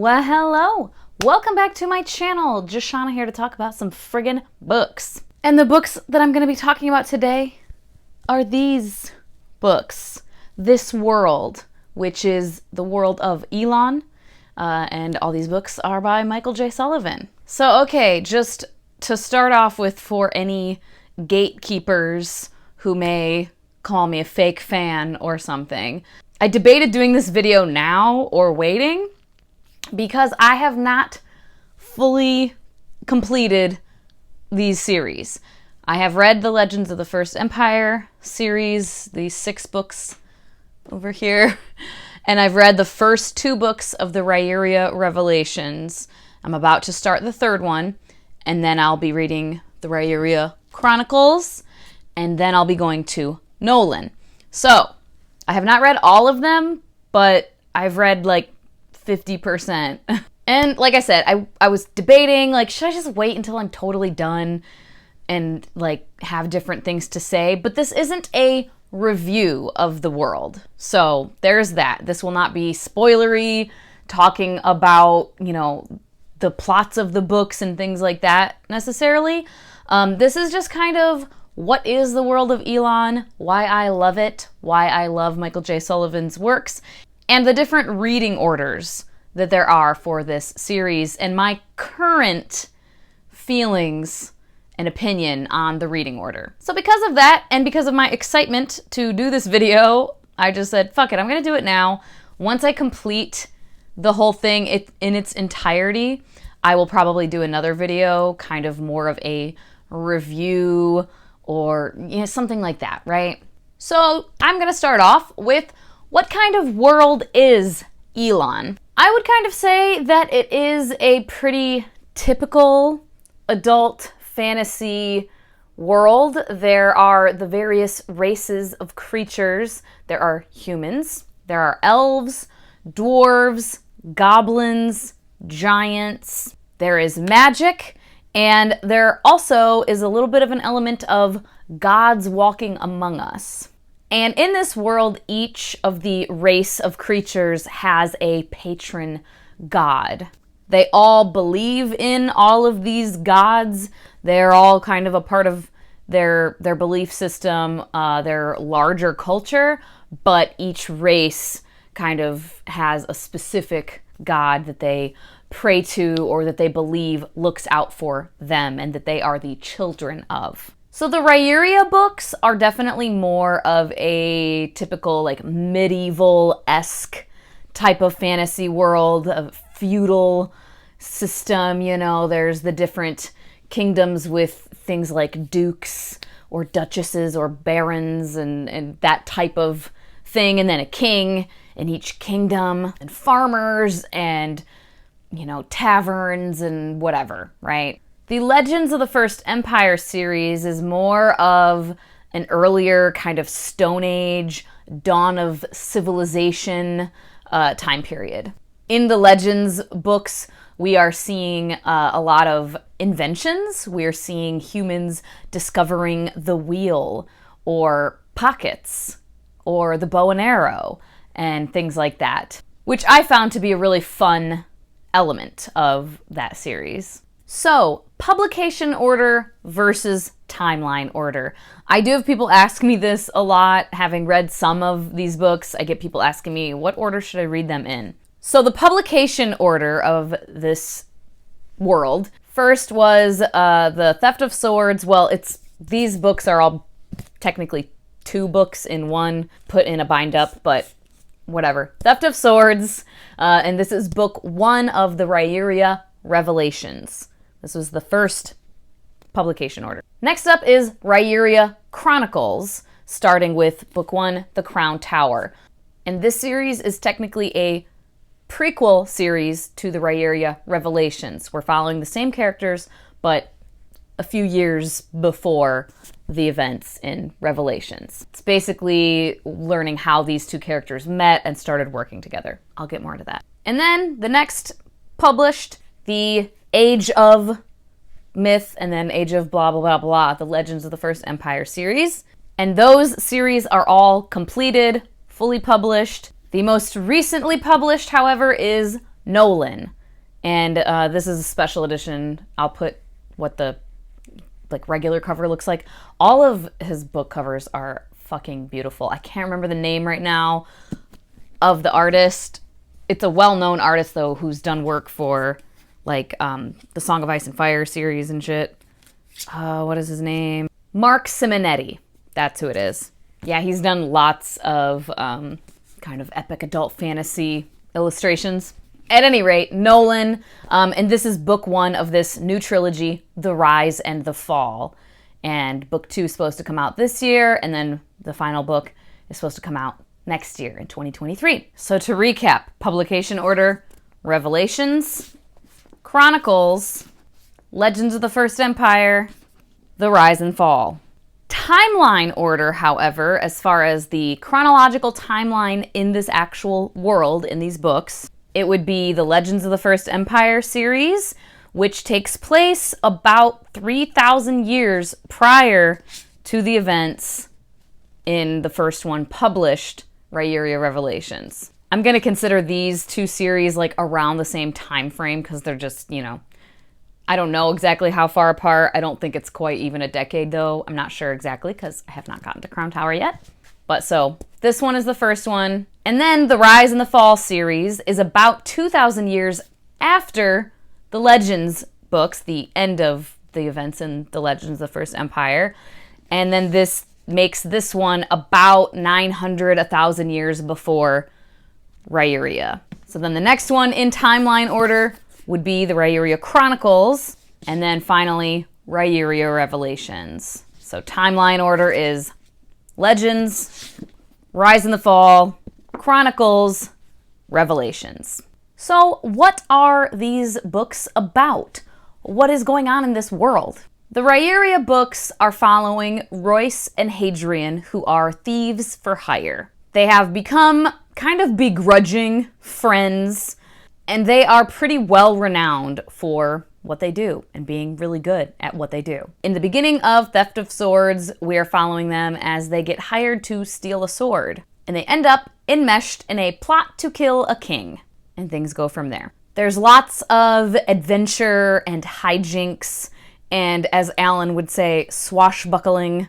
Well, hello! Welcome back to my channel. Just Shauna here to talk about some friggin' books. And the books that I'm going to be talking about today are these books. This World, which is the world of Elan, and all these books are by Michael J. Sullivan. So, okay, just to start off with, for any gatekeepers who may call me a fake fan or something, I debated doing this video now or waiting because I have not fully completed these series. I have read the Legends of the First Empire series, these 6 books over here, and I've read the first 2 books of the Riyria Revelations. I'm about to start the 3rd one, and then I'll be reading the Riyria Chronicles, and then I'll be going to Nolan. So, I have not read all of them, but I've read like 50%. And like I said, I was debating, like, should I just wait until I'm totally done and like have different things to say? But this isn't a review of the world. So there's that. This will not be spoilery, talking about, you know, the plots of the books and things like that necessarily. This is just kind of what is the world of Elan, why I love it, why I love Michael J. Sullivan's works, and the different reading orders that there are for this series, and my current feelings and opinion on the reading order. So because of that, and because of my excitement to do this video, I just said, fuck it, I'm gonna do it now. Once I complete the whole thing in its entirety, I will probably do another video, kind of more of a review or, you know, something like that, right? So I'm gonna start off with, what kind of world is Elan? I would kind of say that it is a pretty typical adult fantasy world. There are the various races of creatures. There are humans, there are elves, dwarves, goblins, giants. There is magic, and there also is a little bit of an element of gods walking among us. And in this world, each of the race of creatures has a patron god. They all believe in all of these gods. They're all kind of a part of their belief system, their larger culture, but each race kind of has a specific god that they pray to or that they believe looks out for them and that they are the children of. So the Riyria books are definitely more of a typical like medieval-esque type of fantasy world, of feudal system, you know, there's the different kingdoms with things like dukes or duchesses or barons and that type of thing, and then a king in each kingdom, and farmers and, you know, taverns and whatever, right? The Legends of the First Empire series is more of an earlier kind of Stone Age, dawn of civilization time period. In the Legends books, we are seeing a lot of inventions. We are seeing humans discovering the wheel, or pockets, or the bow and arrow, and things like that, which I found to be a really fun element of that series. So, publication order versus timeline order. I do have people ask me this a lot. Having read some of these books, I get people asking me, what order should I read them in? So the publication order of this world, first was the Theft of Swords. Well, these books are all technically 2 books in one, put in a bind up, but whatever. Theft of Swords, and this is book 1 of the Riyria Revelations. This was the first publication order. Next up is Riyria Chronicles, starting with book 1, The Crown Tower. And this series is technically a prequel series to the Riyria Revelations. We're following the same characters, but a few years before the events in Revelations. It's basically learning how these 2 characters met and started working together. I'll get more into that. And then the next published, the Age of Myth, and then Age of blah, blah, blah, blah, the Legends of the First Empire series. And those series are all completed, fully published. The most recently published, however, is Nolan. And this is a special edition. I'll put what the regular cover looks like. All of his book covers are fucking beautiful. I can't remember the name right now of the artist. It's a well-known artist, though, who's done work for, like, the Song of Ice and Fire series and shit. What is his name? Mark Simonetti. That's who it is. Yeah, he's done lots of kind of epic adult fantasy illustrations. At any rate, Nolan, and this is book 1 of this new trilogy, The Rise and the Fall. And book 2 is supposed to come out this year, and then the final book is supposed to come out next year in 2023. So to recap, publication order: Revelations, Chronicles, Legends of the First Empire, The Rise and Fall. Timeline order, however, as far as the chronological timeline in this actual world, in these books, it would be the Legends of the First Empire series, which takes place about 3,000 years prior to the events in the first one published, Riyria Revelations. I'm going to consider these two series like around the same time frame because they're just, you know, I don't know exactly how far apart. I don't think it's quite even a decade, though. I'm not sure exactly because I have not gotten to Crown Tower yet. But so this one is the first one. And then the Rise and the Fall series is about 2,000 years after the Legends books, the end of the events in the Legends of the First Empire. And then this makes this one about 900, 1,000 years before Riyria. So then the next one in timeline order would be the Riyria Chronicles, and then finally Riyria Revelations. So timeline order is Legends, Rise and the Fall, Chronicles, Revelations. So what are these books about? What is going on in this world? The Riyria books are following Royce and Hadrian, who are thieves for hire. They have become kind of begrudging friends, and they are pretty well renowned for what they do and being really good at what they do. In the beginning of Theft of Swords, we are following them as they get hired to steal a sword, and they end up enmeshed in a plot to kill a king, and things go from there. There's lots of adventure and hijinks, and as Alan would say, swashbuckling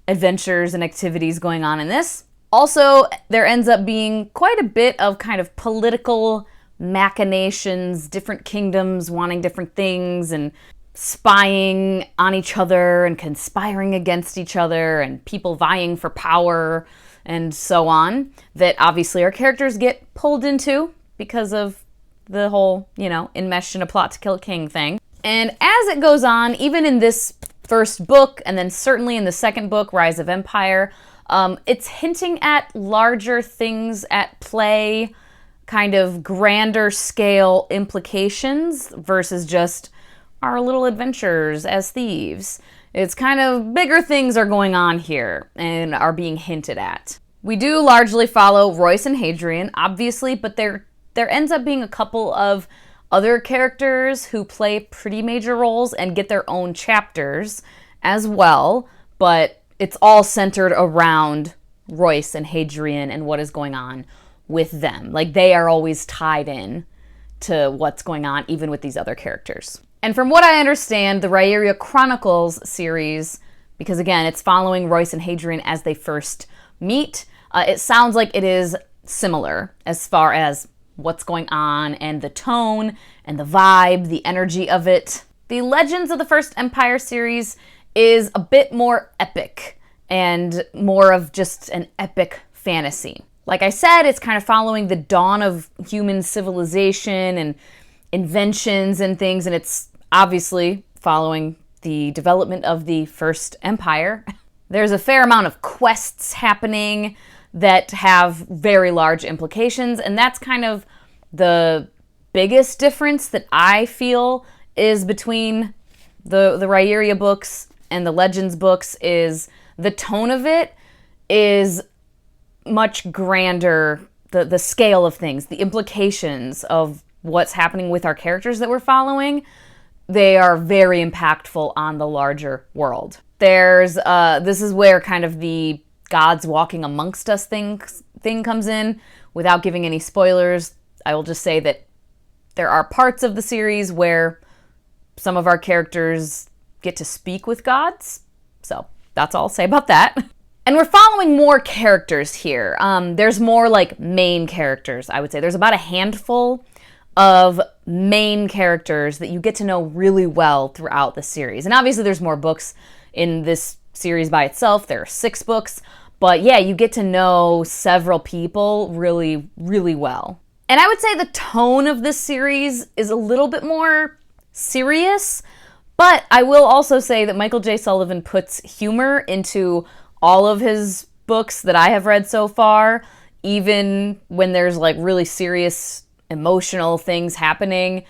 adventures and activities going on in this. Also, there ends up being quite a bit of kind of political machinations, different kingdoms wanting different things, and spying on each other and conspiring against each other, and people vying for power and so on, that obviously our characters get pulled into because of the whole, you know, enmeshed in a plot to kill a king thing. And as it goes on, even in this first book, and then certainly in the second book, Rise of Empire, it's hinting at larger things at play, kind of grander scale implications versus just our little adventures as thieves. It's kind of bigger things are going on here and are being hinted at. We do largely follow Royce and Hadrian, obviously, but there ends up being a couple of other characters who play pretty major roles and get their own chapters as well, but it's all centered around Royce and Hadrian and what is going on with them. Like, they are always tied in to what's going on, even with these other characters. And from what I understand, the Riyria Chronicles series, because again, it's following Royce and Hadrian as they first meet, it sounds like it is similar as far as what's going on and the tone and the vibe, the energy of it. The Legends of the First Empire series is a bit more epic and more of just an epic fantasy. Like I said, it's kind of following the dawn of human civilization and inventions and things, and it's obviously following the development of the First Empire. There's a fair amount of quests happening that have very large implications, and that's kind of the biggest difference that I feel is between the Riyria books and the Legends books is the tone of it is much grander, the scale of things, the implications of what's happening with our characters that we're following, they are very impactful on the larger world. There's, this is where kind of the gods walking amongst us thing comes in. Without giving any spoilers, I will just say that There are parts of the series where some of our characters get to speak with gods. So that's all I'll say about that. And we're following more characters here. There's more like main characters, I would say. There's about a handful of main characters that you get to know really well throughout the series. And obviously there's more books in this series by itself. There are 6 books. But yeah, you get to know several people really, really well. And I would say the tone of this series is a little bit more serious. But I will also say that Michael J. Sullivan puts humor into all of his books that I have read so far, even when there's like really serious emotional things happening.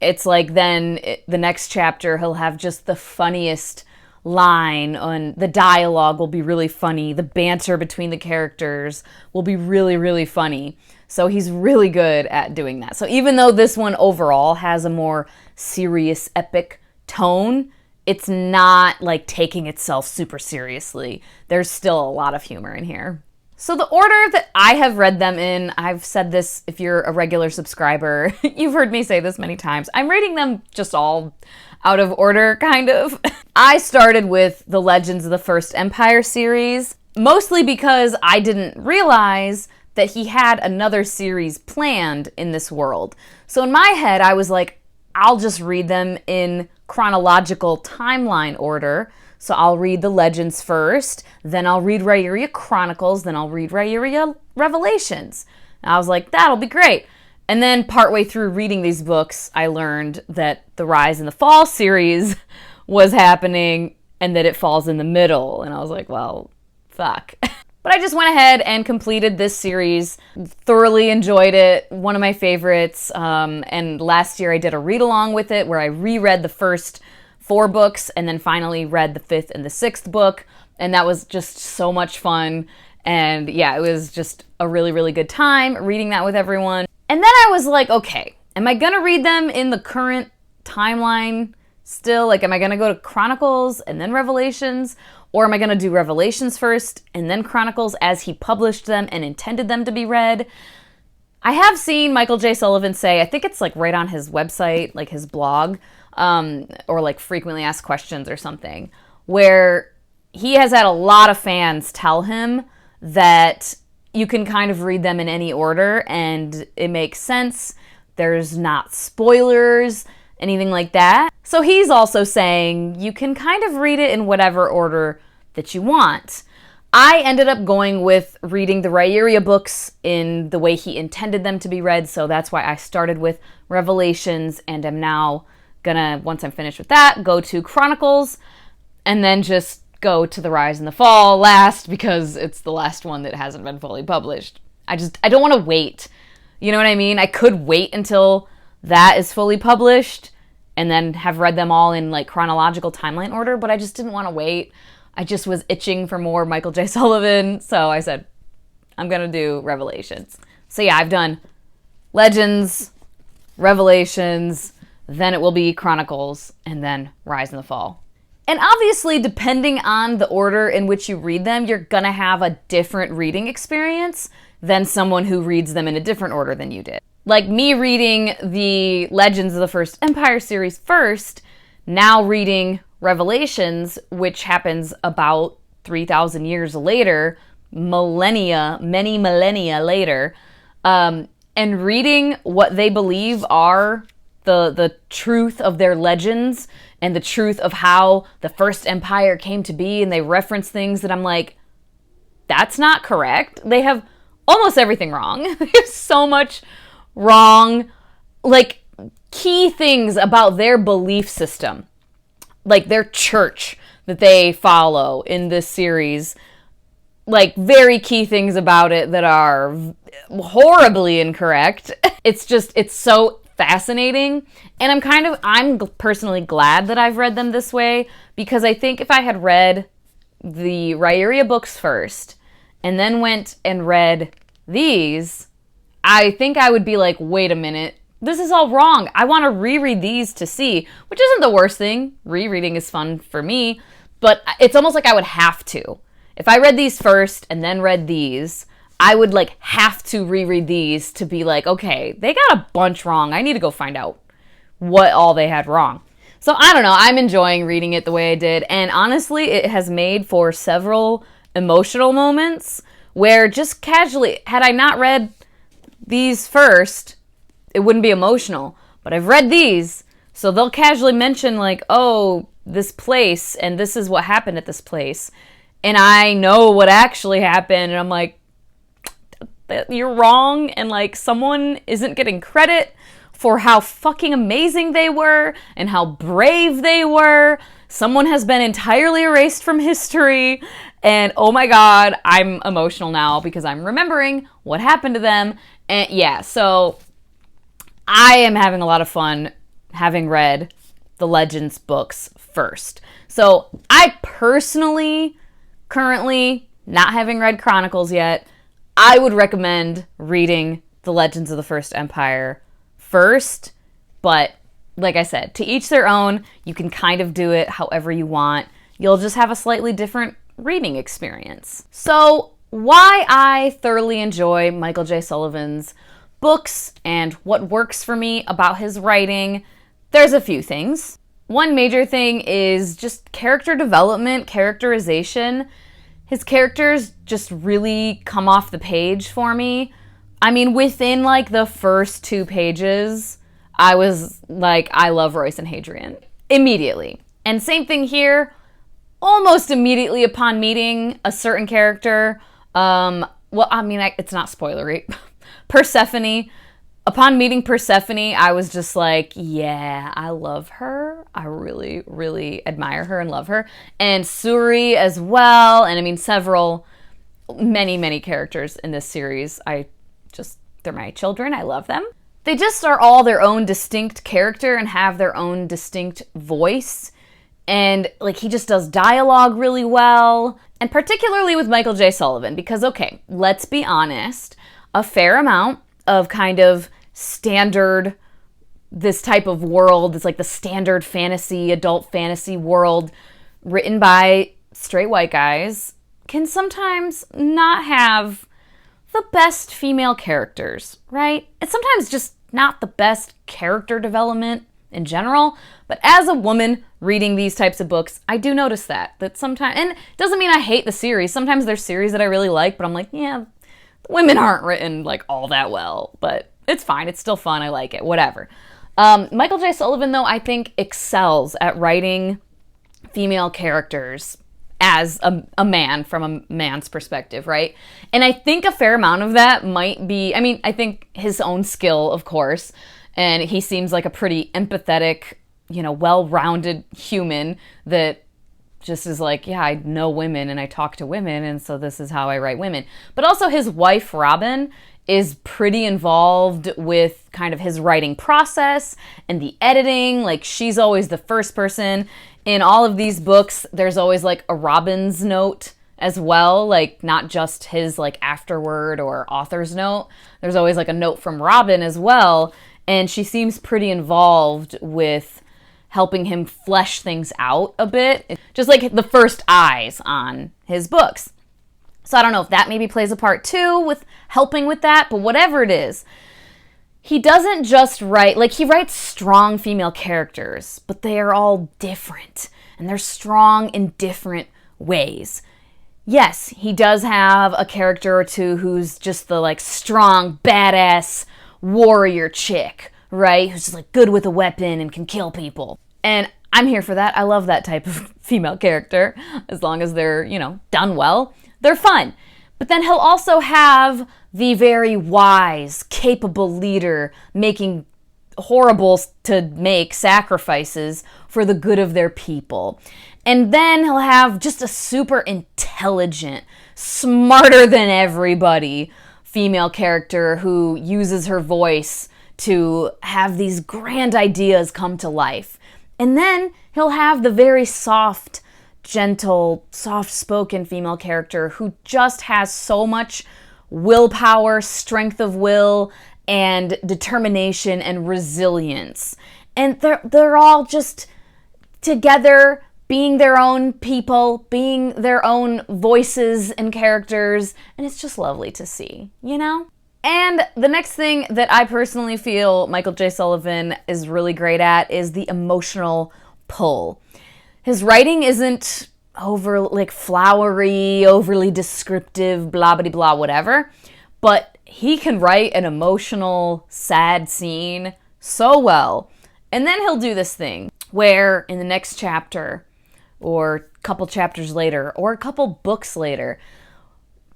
It's like then the next chapter he'll have just the funniest line, and the dialogue will be really funny. The banter between the characters will be really, really funny. So he's really good at doing that. So even though this one overall has a more serious, epic tone, it's not like taking itself super seriously. There's still a lot of humor in here. So the order that I have read them in, I've said this if you're a regular subscriber, you've heard me say this many times, I'm reading them just all out of order, kind of. I started with the Legends of the First Empire series, mostly because I didn't realize that he had another series planned in this world. So in my head, I was like, I'll just read them in chronological timeline order. So I'll read the Legends first, then I'll read Riyria Chronicles, then I'll read Riyria Revelations. And I was like, that'll be great. And then partway through reading these books, I learned that the Rise and the Fall series was happening and that it falls in the middle. And I was like, well, fuck. But I just went ahead and completed this series, thoroughly enjoyed it, one of my favorites. And last year I did a read-along with it where I reread the first 4 books and then finally read the 5th and the 6th book. And that was just so much fun. And yeah, it was just a really, really good time reading that with everyone. And then I was like, okay, am I gonna read them in the current timeline still? Like, am I gonna go to Chronicles and then Revelations? Or am I gonna do Revelations first and then Chronicles as he published them and intended them to be read? I have seen Michael J. Sullivan say, I think it's like right on his website, like his blog, or like frequently asked questions or something, where he has had a lot of fans tell him that you can kind of read them in any order and it makes sense. There's not spoilers, anything like that. So he's also saying you can kind of read it in whatever order that you want. I ended up going with reading the Riyria books in the way he intended them to be read, so that's why I started with Revelations and am now gonna, once I'm finished with that, go to Chronicles and then just go to the Rise and the Fall last because it's the last one that hasn't been fully published. I don't want to wait. You know what I mean? I could wait until that is fully published and then have read them all in like chronological timeline order, but I just didn't want to wait. I just was itching for more Michael J. Sullivan, so I said, I'm gonna do Revelations. So yeah, I've done Legends, Revelations, then it will be Chronicles, and then Rise and the Fall. And obviously, depending on the order in which you read them, you're gonna have a different reading experience than someone who reads them in a different order than you did. Like me reading the Legends of the First Empire series first, now reading Revelations, which happens about 3,000 years later, many millennia later, and reading what they believe are the truth of their legends and the truth of how the First Empire came to be, and they reference things that I'm like, that's not correct. They have almost everything wrong. They have so much wrong, like, key things about their belief system, like their church that they follow in this series, like very key things about it that are horribly incorrect. It's so fascinating. And I'm personally glad that I've read them this way, because I think if I had read the Riyria books first and then went and read these, I think I would be like, wait a minute, this is all wrong. I want to reread these to see, which isn't the worst thing. Rereading is fun for me, but it's almost like I would have to. If I read these first and then read these, I would like have to reread these to be like, okay, they got a bunch wrong. I need to go find out what all they had wrong. So I don't know. I'm enjoying reading it the way I did. And honestly, it has made for several emotional moments where just casually, had I not read these first, it wouldn't be emotional. But I've read these, so they'll casually mention like, oh, this place, and this is what happened at this place. And I know what actually happened, and I'm like, you're wrong, and like someone isn't getting credit for how fucking amazing they were and how brave they were. Someone has been entirely erased from history, and oh my god, I'm emotional now because I'm remembering what happened to them. And yeah, so I am having a lot of fun having read the Legends books first. So I personally, currently, not having read Chronicles yet, I would recommend reading the Legends of the First Empire first, but like I said, to each their own. You can kind of do it however you want. You'll just have a slightly different reading experience. So why I thoroughly enjoy Michael J. Sullivan's books and what works for me about his writing, there's a few things. One major thing is just character development, characterization. His characters just really come off the page for me. I mean, within like the first 2 pages, I was like, I love Royce and Hadrian immediately. And same thing here, almost immediately upon meeting a certain character. It's not spoilery. Persephone. Upon meeting Persephone, I was just like, yeah, I love her. I really, really admire her and love her. And Suri as well. And I mean, many characters in this series. They're my children. I love them. They just are all their own distinct character and have their own distinct voice. And like, he just does dialogue really well. And particularly with Michael J. Sullivan, because okay, let's be honest, a fair amount of kind of standard, this type of world, it's like the standard fantasy, adult fantasy world written by straight white guys, can sometimes not have the best female characters, right? It's sometimes just not the best character development in general, but as a woman reading these types of books, I do notice that sometimes, and it doesn't mean I hate the series. Sometimes there's series that I really like, but I'm like, yeah, the women aren't written like all that well, but it's fine. It's still fun. I like it, whatever. Michael J. Sullivan, though, I think excels at writing female characters as a man, from a man's perspective, right? And I think a fair amount of that might be, I think his own skill, of course, and he seems like a pretty empathetic, well-rounded human that just is like, yeah, I know women and I talk to women, and so this is how I write women. But also his wife, Robin, is pretty involved with kind of his writing process and the editing. Like, she's always the first person. In all of these books, there's always like a Robin's note as well, like not just his like afterword or author's note. There's always like a note from Robin as well, and she seems pretty involved with helping him flesh things out a bit, just like the first eyes on his books. So I don't know if that maybe plays a part too with helping with that, but whatever it is, he doesn't just write, like he writes strong female characters, but they are all different, and they're strong in different ways. Yes, he does have a character or two who's just the like strong, badass warrior chick, right? Who's just like good with a weapon and can kill people. And I'm here for that. I love that type of female character, as long as they're, done well. They're fun. But then he'll also have the very wise, capable leader making horrible to make sacrifices for the good of their people. And then he'll have just a super intelligent, smarter than everybody female character who uses her voice to have these grand ideas come to life. And then he'll have the very soft, gentle, soft-spoken female character who just has so much willpower, strength of will, and determination and resilience. And they're all just together being their own people, being their own voices and characters, and it's just lovely to see, you know? And the next thing that I personally feel Michael J. Sullivan is really great at is the emotional pull. His writing isn't flowery, overly descriptive, blah blah blah, whatever, but he can write an emotional, sad scene so well. And then he'll do this thing where in the next chapter, or a couple chapters later, or a couple books later,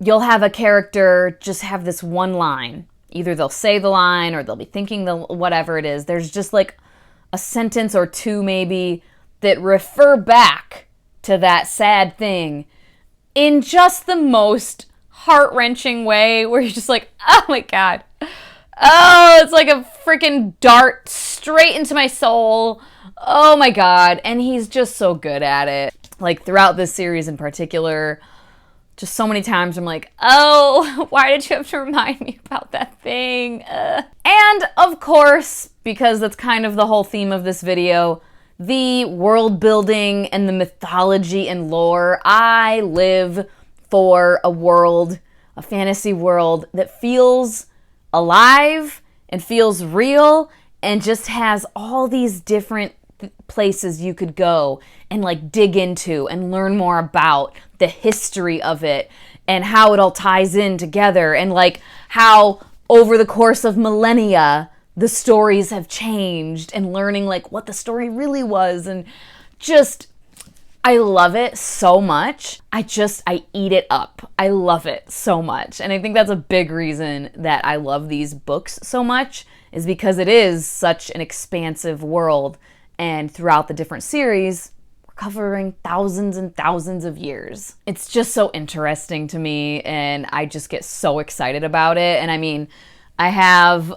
you'll have a character just have this one line. Either they'll say the line or they'll be thinking the whatever it is. There's just like a sentence or two maybe that refer back to that sad thing in just the most heart-wrenching way where you're just like, oh my God. Oh, it's like a freaking dart straight into my soul. Oh my God. And he's just so good at it. Like throughout this series in particular, just so many times I'm like, oh, why did you have to remind me about that thing? And of course, because that's kind of the whole theme of this video, the world building and the mythology and lore. I live for a world, a fantasy world that feels alive and feels real and just has all these different places you could go and like dig into and learn more about the history of it and how it all ties in together and like how over the course of millennia the stories have changed and learning like what the story really was. And just I love it so much. I eat it up. I love it so much. And I think that's a big reason that I love these books so much, is because it is such an expansive world. And throughout the different series, we're covering thousands and thousands of years. It's just so interesting to me, and I just get so excited about it. And I mean, I have,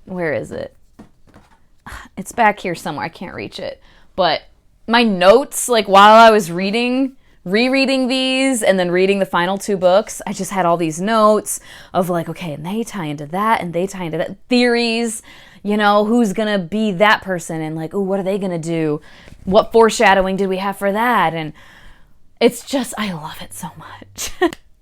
where is it? It's back here somewhere. I can't reach it. But my notes, like while I was rereading these and then reading the final two books, I just had all these notes of like, okay, and they tie into that, and they tie into that. Theories, you know, who's gonna be that person, and like, oh, what are they gonna do? What foreshadowing did we have for that? And it's just, I love it so much.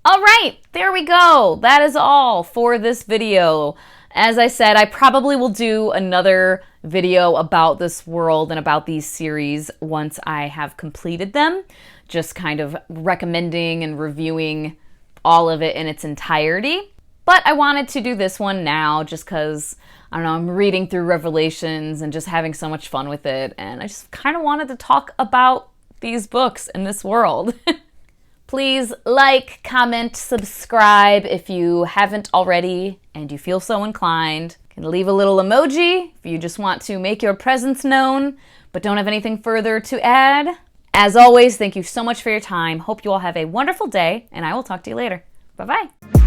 All right, there we go. That is all for this video. As I said, I probably will do another video about this world and about these series once I have completed them, just kind of recommending and reviewing all of it in its entirety. But I wanted to do this one now just because, I don't know, I'm reading through Revelations and just having so much fun with it, and I just kind of wanted to talk about these books and this world. Please like, comment, subscribe if you haven't already and you feel so inclined. You can leave a little emoji if you just want to make your presence known but don't have anything further to add. As always, thank you so much for your time. Hope you all have a wonderful day, and I will talk to you later. Bye-bye.